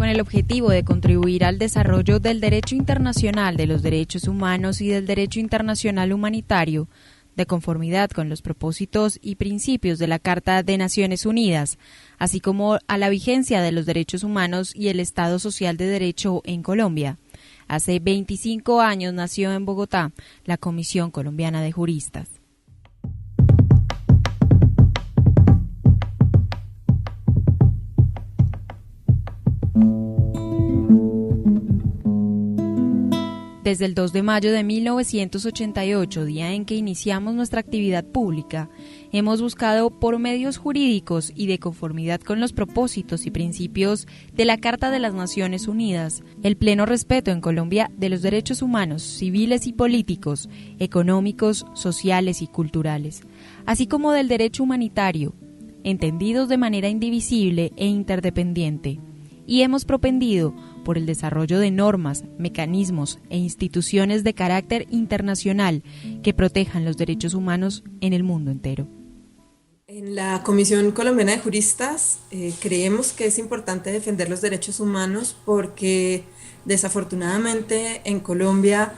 con el objetivo de contribuir al desarrollo del derecho internacional de los derechos humanos y del derecho internacional humanitario, de conformidad con los propósitos y principios de la Carta de Naciones Unidas, así como a la vigencia de los derechos humanos y el Estado Social de Derecho en Colombia. Hace 25 años nació en Bogotá la Comisión Colombiana de Juristas. Desde el 2 de mayo de 1988, día en que iniciamos nuestra actividad pública, hemos buscado por medios jurídicos y de conformidad con los propósitos y principios de la Carta de las Naciones Unidas, el pleno respeto en Colombia de los derechos humanos, civiles y políticos, económicos, sociales y culturales, así como del derecho humanitario, entendidos de manera indivisible e interdependiente, y hemos propendido por el desarrollo de normas, mecanismos e instituciones de carácter internacional que protejan los derechos humanos en el mundo entero. En la Comisión Colombiana de Juristas creemos que es importante defender los derechos humanos porque desafortunadamente en Colombia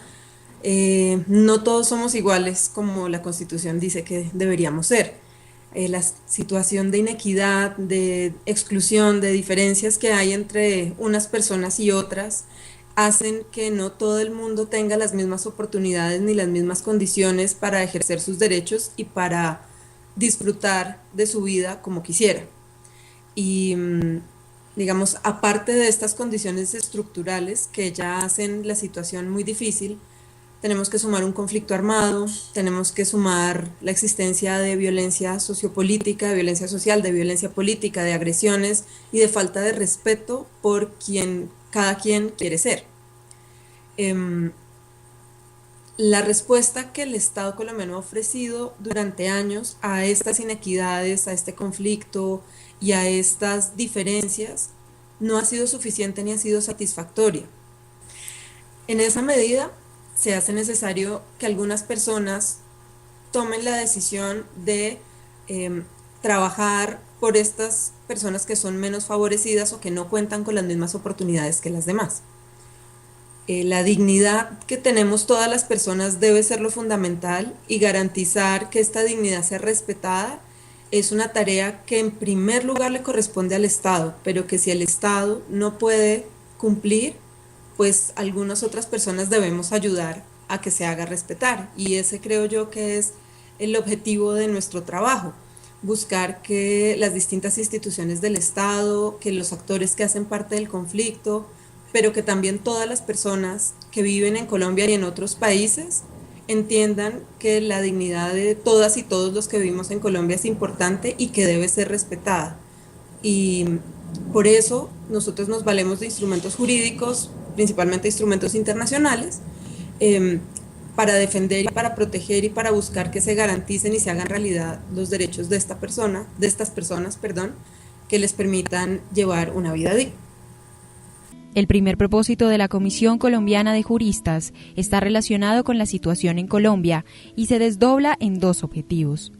no todos somos iguales como la Constitución dice que deberíamos ser. La situación de inequidad, de exclusión, de diferencias que hay entre unas personas y otras hacen que no todo el mundo tenga las mismas oportunidades ni las mismas condiciones para ejercer sus derechos y para disfrutar de su vida como quisiera. Y digamos, aparte de estas condiciones estructurales que ya hacen la situación muy difícil, tenemos que sumar un conflicto armado, tenemos que sumar la existencia de violencia sociopolítica, de violencia social, de violencia política, de agresiones y de falta de respeto por quien cada quien quiere ser. La respuesta que el Estado colombiano ha ofrecido durante años a estas inequidades, a este conflicto y a estas diferencias no ha sido suficiente ni ha sido satisfactoria. En esa medida, se hace necesario que algunas personas tomen la decisión de trabajar por estas personas que son menos favorecidas o que no cuentan con las mismas oportunidades que las demás. La dignidad que tenemos todas las personas debe ser lo fundamental y garantizar que esta dignidad sea respetada es una tarea que en primer lugar le corresponde al Estado, pero que si el Estado no puede cumplir, pues algunas otras personas debemos ayudar a que se haga respetar, y ese creo yo que es el objetivo de nuestro trabajo, buscar que las distintas instituciones del Estado, que los actores que hacen parte del conflicto, pero que también todas las personas que viven en Colombia y en otros países entiendan que la dignidad de todas y todos los que vivimos en Colombia es importante y que debe ser respetada. Y por eso nosotros nos valemos de instrumentos jurídicos, principalmente instrumentos internacionales, para defender y para proteger y para buscar que se garanticen y se hagan realidad los derechos de estas personas, que les permitan llevar una vida digna. El primer propósito de la Comisión Colombiana de Juristas está relacionado con la situación en Colombia y se desdobla en dos objetivos: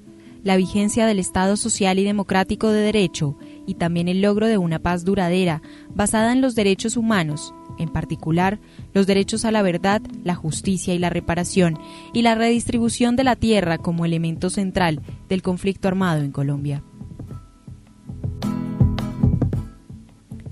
la vigencia del Estado social y democrático de derecho y también el logro de una paz duradera basada en los derechos humanos, en particular los derechos a la verdad, la justicia y la reparación, y la redistribución de la tierra como elemento central del conflicto armado en Colombia.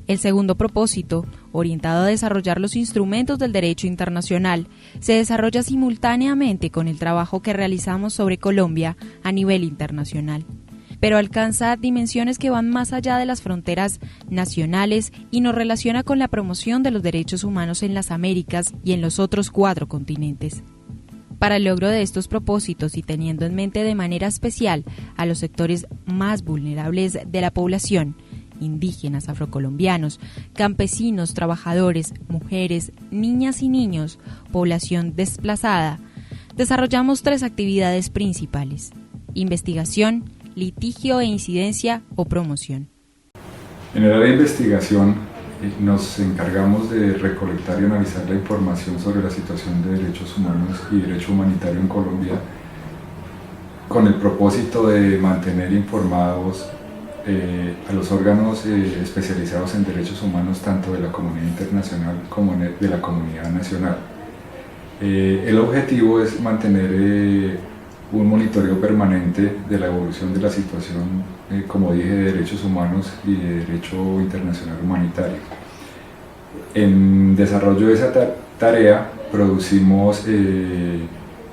El segundo propósito, orientado a desarrollar los instrumentos del derecho internacional, se desarrolla simultáneamente con el trabajo que realizamos sobre Colombia a nivel internacional, pero alcanza dimensiones que van más allá de las fronteras nacionales y nos relaciona con la promoción de los derechos humanos en las Américas y en los otros 4 continentes. Para el logro de estos propósitos y teniendo en mente de manera especial a los sectores más vulnerables de la población, indígenas, afrocolombianos, campesinos, trabajadores, mujeres, niñas y niños, población desplazada, desarrollamos 3 actividades principales: investigación, litigio e incidencia o promoción. En el área de investigación nos encargamos de recolectar y analizar la información sobre la situación de derechos humanos y derecho humanitario en Colombia con el propósito de mantener informados a los órganos especializados en derechos humanos tanto de la comunidad internacional como de la comunidad nacional. El objetivo es mantener un monitoreo permanente de la evolución de la situación, como dije, de derechos humanos y de derecho internacional humanitario. En desarrollo de esa tarea producimos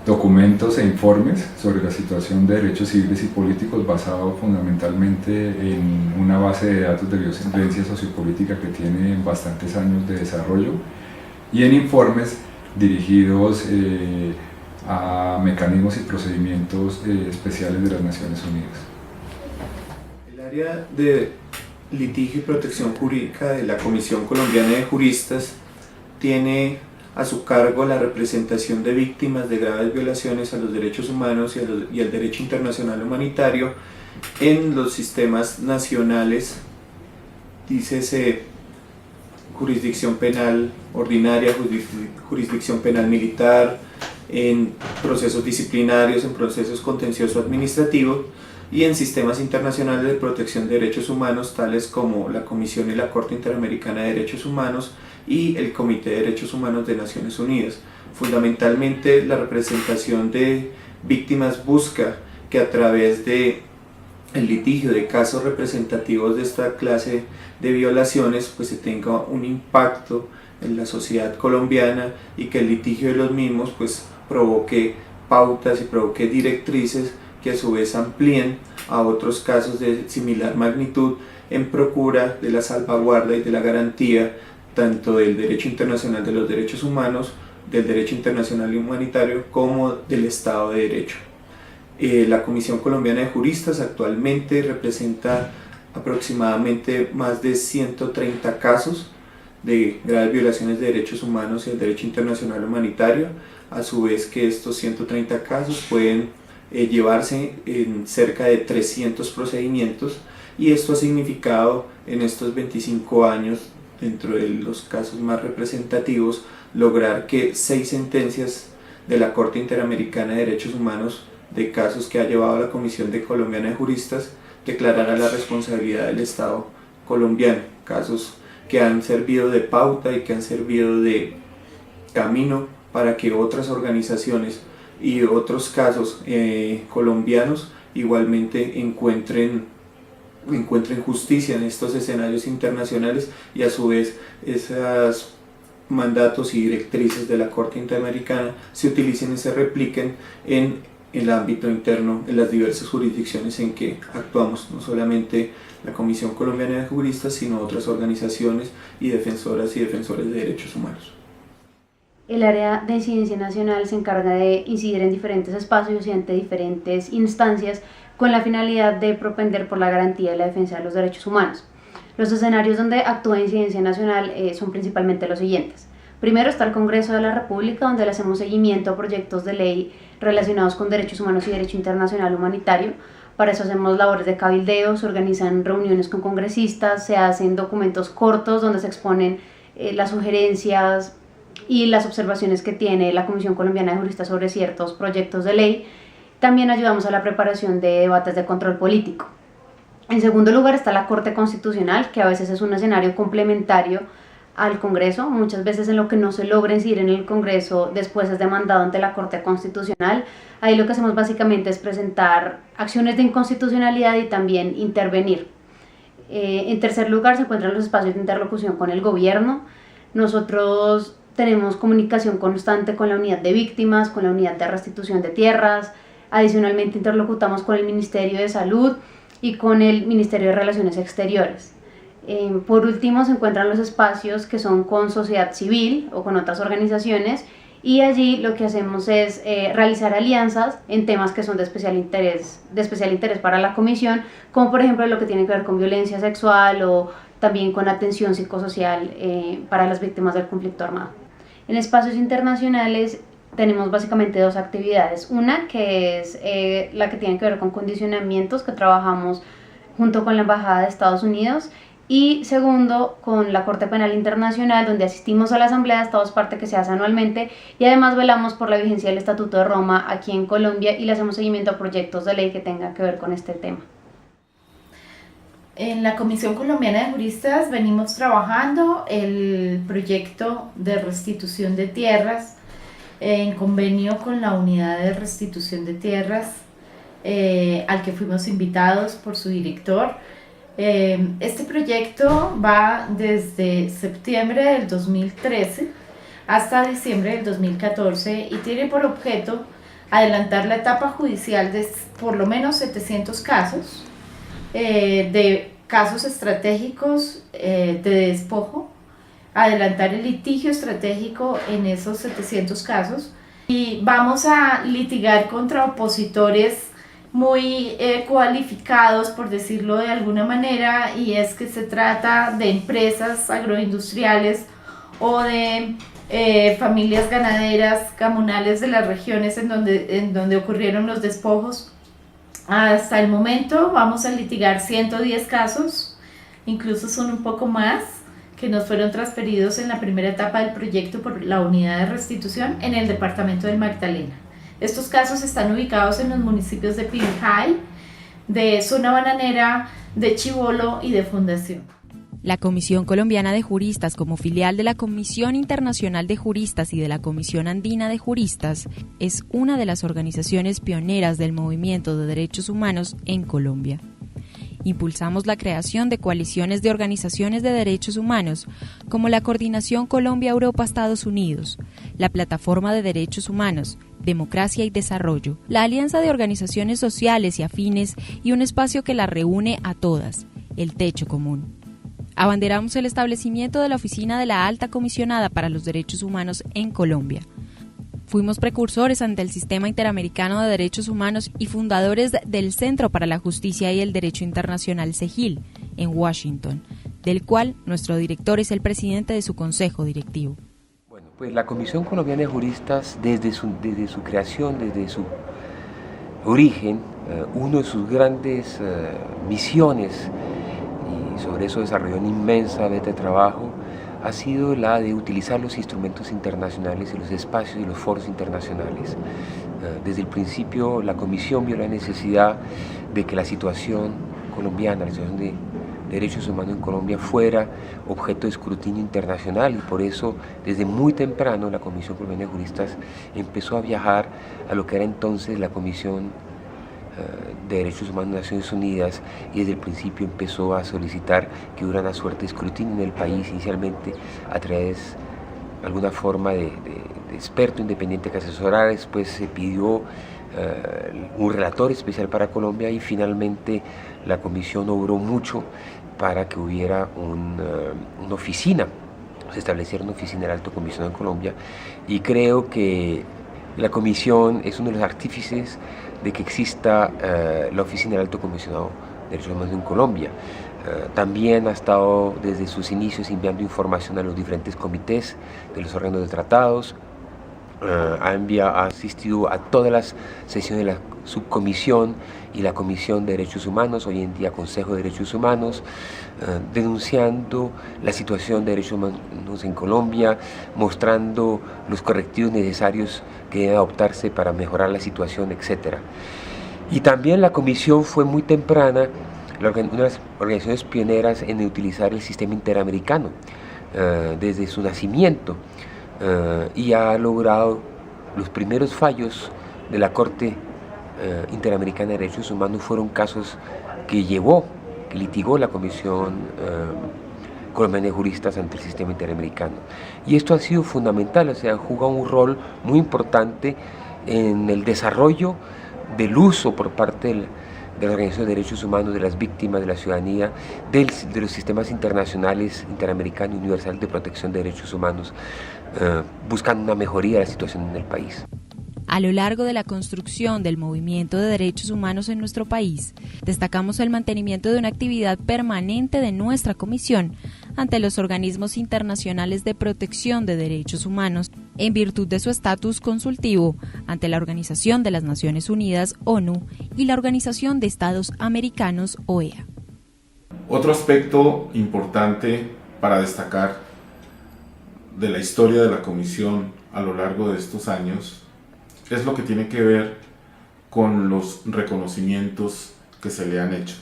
documentos e informes sobre la situación de derechos civiles y políticos basado fundamentalmente en una base de datos de violencia sociopolítica que tiene bastantes años de desarrollo y en informes dirigidos a mecanismos y procedimientos especiales de las Naciones Unidas. El área de litigio y protección jurídica de la Comisión Colombiana de Juristas tiene a su cargo la representación de víctimas de graves violaciones a los derechos humanos y al derecho internacional humanitario en los sistemas nacionales, dícese jurisdicción penal ordinaria, jurisdicción penal militar, en procesos disciplinarios, en procesos contencioso administrativos y en sistemas internacionales de protección de derechos humanos tales como la Comisión y la Corte Interamericana de Derechos Humanos y el Comité de Derechos Humanos de Naciones Unidas. Fundamentalmente la representación de víctimas busca que a través de el litigio de casos representativos de esta clase de violaciones pues se tenga un impacto en la sociedad colombiana y que el litigio de los mismos pues provoque pautas y provoque directrices que a su vez amplíen a otros casos de similar magnitud en procura de la salvaguarda y de la garantía tanto del derecho internacional de los derechos humanos, del derecho internacional y humanitario, como del Estado de Derecho. La Comisión Colombiana de Juristas actualmente representa aproximadamente más de 130 casos de graves violaciones de derechos humanos y el derecho internacional humanitario, a su vez que estos 130 casos pueden llevarse en cerca de 300 procedimientos y esto ha significado en estos 25 años, dentro de los casos más representativos, lograr que 6 sentencias de la Corte Interamericana de Derechos Humanos de casos que ha llevado la Comisión Colombiana de Juristas declarara la responsabilidad del Estado colombiano, casos que han servido de pauta y que han servido de camino para que otras organizaciones y otros casos colombianos igualmente encuentren justicia en estos escenarios internacionales y a su vez esos mandatos y directrices de la Corte Interamericana se utilicen y se repliquen en el ámbito interno, en las diversas jurisdicciones en que actuamos, no solamente la Comisión Colombiana de Juristas, sino otras organizaciones y defensoras y defensores de derechos humanos. El área de incidencia nacional se encarga de incidir en diferentes espacios y ante diferentes instancias con la finalidad de propender por la garantía y la defensa de los derechos humanos. Los escenarios donde actúa incidencia nacional son principalmente los siguientes. Primero está el Congreso de la República, donde le hacemos seguimiento a proyectos de ley relacionados con derechos humanos y derecho internacional humanitario. Para eso hacemos labores de cabildeo, se organizan reuniones con congresistas, se hacen documentos cortos donde se exponen las sugerencias y las observaciones que tiene la Comisión Colombiana de Juristas sobre ciertos proyectos de ley. También ayudamos a la preparación de debates de control político. En segundo lugar está la Corte Constitucional, que a veces es un escenario complementario al Congreso. Muchas veces en lo que no se logra incidir en el Congreso después es demandado ante la Corte Constitucional. Ahí lo que hacemos básicamente es presentar acciones de inconstitucionalidad y también intervenir. En tercer lugar se encuentran los espacios de interlocución con el gobierno. Nosotros tenemos comunicación constante con la unidad de víctimas, con la unidad de restitución de tierras. Adicionalmente interlocutamos con el Ministerio de Salud y con el Ministerio de Relaciones Exteriores. Por último se encuentran los espacios que son con sociedad civil o con otras organizaciones y allí lo que hacemos es realizar alianzas en temas que son de especial interés para la comisión, como por ejemplo lo que tiene que ver con violencia sexual o también con atención psicosocial para las víctimas del conflicto armado. En espacios internacionales tenemos básicamente 2 actividades, una que es la que tiene que ver con condicionamientos, que trabajamos junto con la Embajada de Estados Unidos, y segundo con la Corte Penal Internacional, donde asistimos a la Asamblea de Estados Parte que se hace anualmente y además velamos por la vigencia del Estatuto de Roma aquí en Colombia y le hacemos seguimiento a proyectos de ley que tengan que ver con este tema. En la Comisión Colombiana de Juristas venimos trabajando el proyecto de restitución de tierras en convenio con la Unidad de Restitución de Tierras al que fuimos invitados por su director. Este proyecto va desde septiembre del 2013 hasta diciembre del 2014 y tiene por objeto adelantar la etapa judicial de por lo menos 700 casos, de casos estratégicos de despojo, adelantar el litigio estratégico en esos 700 casos, y vamos a litigar contra opositores muy cualificados, por decirlo de alguna manera, y es que se trata de empresas agroindustriales o de familias ganaderas comunales de las regiones en donde ocurrieron los despojos. Hasta el momento vamos a litigar 110 casos, incluso son un poco más, que nos fueron transferidos en la primera etapa del proyecto por la Unidad de Restitución en el departamento del Magdalena. Estos casos están ubicados en los municipios de Pibijay, de Zona Bananera, de Chibolo y de Fundación. La Comisión Colombiana de Juristas, como filial de la Comisión Internacional de Juristas y de la Comisión Andina de Juristas, es una de las organizaciones pioneras del movimiento de derechos humanos en Colombia. Impulsamos la creación de coaliciones de organizaciones de derechos humanos, como la Coordinación Colombia-Europa-Estados Unidos, la Plataforma de Derechos Humanos, Democracia y Desarrollo, la Alianza de Organizaciones Sociales y Afines y un espacio que las reúne a todas, el Techo Común. Abanderamos el establecimiento de la Oficina de la Alta Comisionada para los Derechos Humanos en Colombia. Fuimos precursores ante el Sistema Interamericano de Derechos Humanos y fundadores del Centro para la Justicia y el Derecho Internacional CEGIL, en Washington, del cual nuestro director es el presidente de su consejo directivo. Bueno, pues la Comisión Colombiana de Juristas, desde su creación, desde su origen, una de sus grandes misiones, y sobre eso desarrolló una inmensa veta de trabajo, ha sido la de utilizar los instrumentos internacionales y los espacios y los foros internacionales. Desde el principio la Comisión vio la necesidad de que la situación colombiana, la situación de derechos humanos en Colombia fuera objeto de escrutinio internacional, y por eso desde muy temprano la Comisión Colombiana de Juristas empezó a viajar a lo que era entonces la Comisión de Derechos Humanos de Naciones Unidas, y desde el principio empezó a solicitar que hubiera una suerte de escrutinio en el país, inicialmente a través de alguna forma de experto independiente que asesorara. Después se pidió un relator especial para Colombia, y finalmente la Comisión obró mucho para que hubiera una oficina, se estableciera una oficina del Alto Comisionado en Colombia, y creo que la Comisión es uno de los artífices de que exista la Oficina del Alto Comisionado de Derechos Humanos en Colombia. También ha estado desde sus inicios enviando información a los diferentes comités de los órganos de tratados, ha asistido a todas las sesiones de la subcomisión y la Comisión de Derechos Humanos, hoy en día Consejo de Derechos Humanos, denunciando la situación de derechos humanos en Colombia, mostrando los correctivos necesarios que deben adoptarse para mejorar la situación, etc. Y también la Comisión fue muy temprana, una de las organizaciones pioneras en utilizar el sistema interamericano desde su nacimiento, y ha logrado los primeros fallos de la Corte Interamericana de Derechos Humanos. Fueron casos que litigó la Comisión Colombiana de Juristas ante el sistema interamericano, y esto ha sido fundamental, o sea, ha jugado un rol muy importante en el desarrollo del uso por parte de las organizaciones de derechos humanos, de las víctimas, de la ciudadanía, de los sistemas internacionales, interamericano y universal de protección de derechos humanos, buscando una mejoría de la situación en el país. A lo largo de la construcción del movimiento de derechos humanos en nuestro país, destacamos el mantenimiento de una actividad permanente de nuestra comisión ante los organismos internacionales de protección de derechos humanos en virtud de su estatus consultivo ante la Organización de las Naciones Unidas, ONU, y la Organización de Estados Americanos, OEA. Otro aspecto importante para destacar de la historia de la comisión a lo largo de estos años es lo que tiene que ver con los reconocimientos que se le han hecho.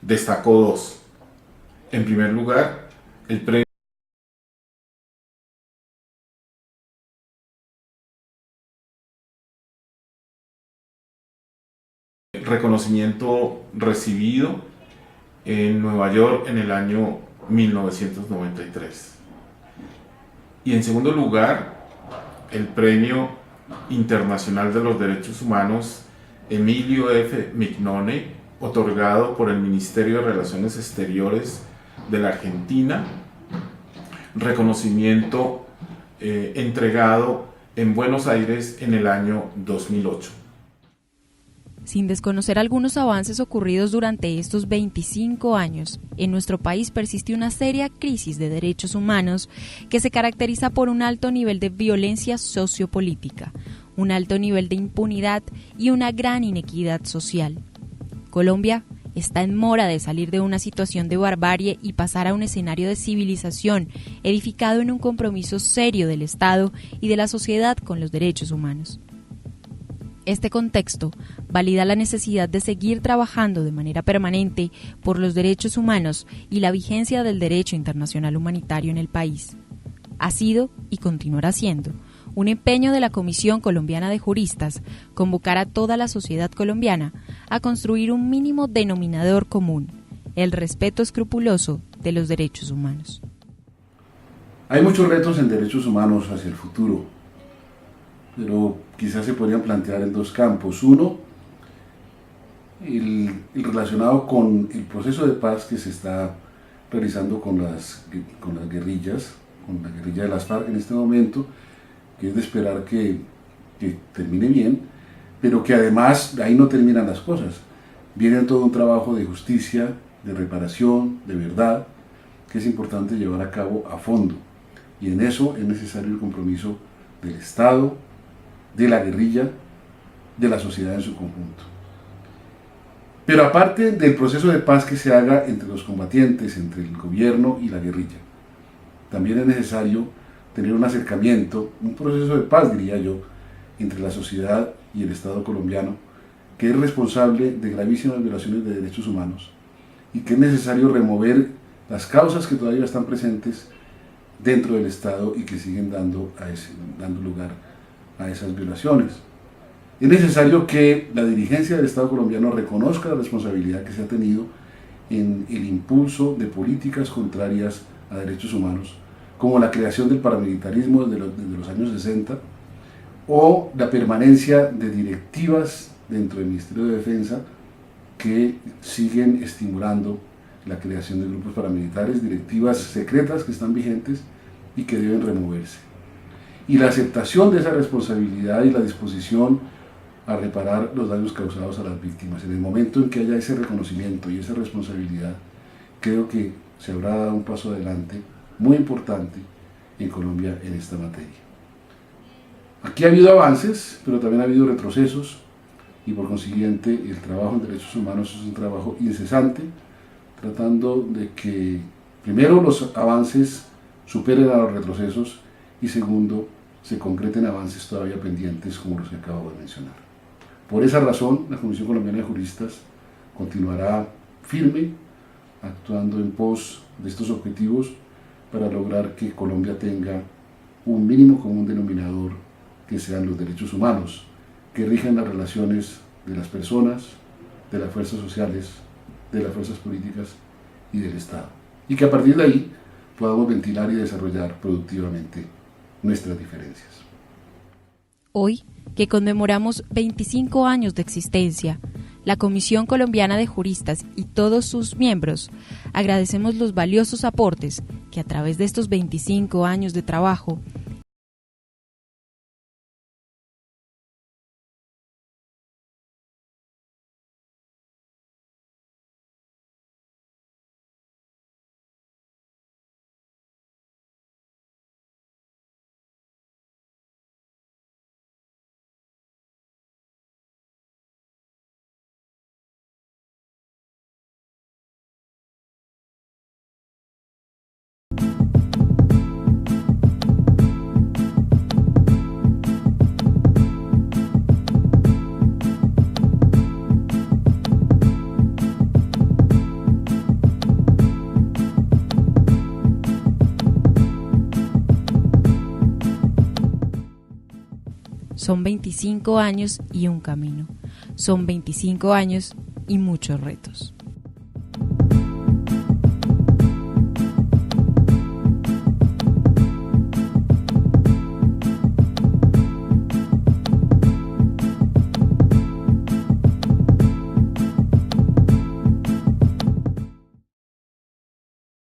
destacó dos. En primer lugar, el premio reconocimiento recibido en Nueva York en el año 1993. Y en segundo lugar, el Premio Internacional de los Derechos Humanos Emilio F. Mignone, otorgado por el Ministerio de Relaciones Exteriores de la Argentina, reconocimiento entregado en Buenos Aires en el año 2008. Sin desconocer algunos avances ocurridos durante estos 25 años, en nuestro país persiste una seria crisis de derechos humanos que se caracteriza por un alto nivel de violencia sociopolítica, un alto nivel de impunidad y una gran inequidad social. Colombia está en mora de salir de una situación de barbarie y pasar a un escenario de civilización edificado en un compromiso serio del Estado y de la sociedad con los derechos humanos. Este contexto valida la necesidad de seguir trabajando de manera permanente por los derechos humanos y la vigencia del derecho internacional humanitario en el país. Ha sido y continuará siendo un empeño de la Comisión Colombiana de Juristas convocar a toda la sociedad colombiana a construir un mínimo denominador común, el respeto escrupuloso de los derechos humanos. Hay muchos retos en derechos humanos hacia el futuro, pero quizás se podrían plantear en dos campos. Uno, el relacionado con el proceso de paz que se está realizando con las guerrillas, con la guerrilla de las FARC en este momento, que es de esperar que termine bien, pero que además ahí no terminan las cosas. Viene todo un trabajo de justicia, de reparación, de verdad, que es importante llevar a cabo a fondo. Y en eso es necesario el compromiso del Estado, de la guerrilla, de la sociedad en su conjunto. Pero aparte del proceso de paz que se haga entre los combatientes, entre el gobierno y la guerrilla, también es necesario tener un acercamiento, un proceso de paz, diría yo, entre la sociedad y el Estado colombiano, que es responsable de gravísimas violaciones de derechos humanos y que es necesario remover las causas que todavía están presentes dentro del Estado y que siguen dando lugar a esas violaciones. Es necesario que la dirigencia del Estado colombiano reconozca la responsabilidad que se ha tenido en el impulso de políticas contrarias a derechos humanos, como la creación del paramilitarismo desde los años 60, o la permanencia de directivas dentro del Ministerio de Defensa que siguen estimulando la creación de grupos paramilitares, directivas secretas que están vigentes y que deben removerse. Y la aceptación de esa responsabilidad y la disposición a reparar los daños causados a las víctimas. En el momento en que haya ese reconocimiento y esa responsabilidad, creo que se habrá dado un paso adelante muy importante en Colombia en esta materia. Aquí ha habido avances, pero también ha habido retrocesos y por consiguiente el trabajo en derechos humanos es un trabajo incesante, tratando de que primero los avances superen a los retrocesos y segundo, se concreten avances todavía pendientes como los que acabo de mencionar. Por esa razón, la Comisión Colombiana de Juristas continuará firme, actuando en pos de estos objetivos para lograr que Colombia tenga un mínimo común denominador que sean los derechos humanos, que rijan las relaciones de las personas, de las fuerzas sociales, de las fuerzas políticas y del Estado. Y que a partir de ahí podamos ventilar y desarrollar productivamente nuestras diferencias. Hoy, que conmemoramos 25 años de existencia, la Comisión Colombiana de Juristas y todos sus miembros agradecemos los valiosos aportes que a través de estos 25 años de trabajo Son 25 años y un camino. Son 25 años y muchos retos.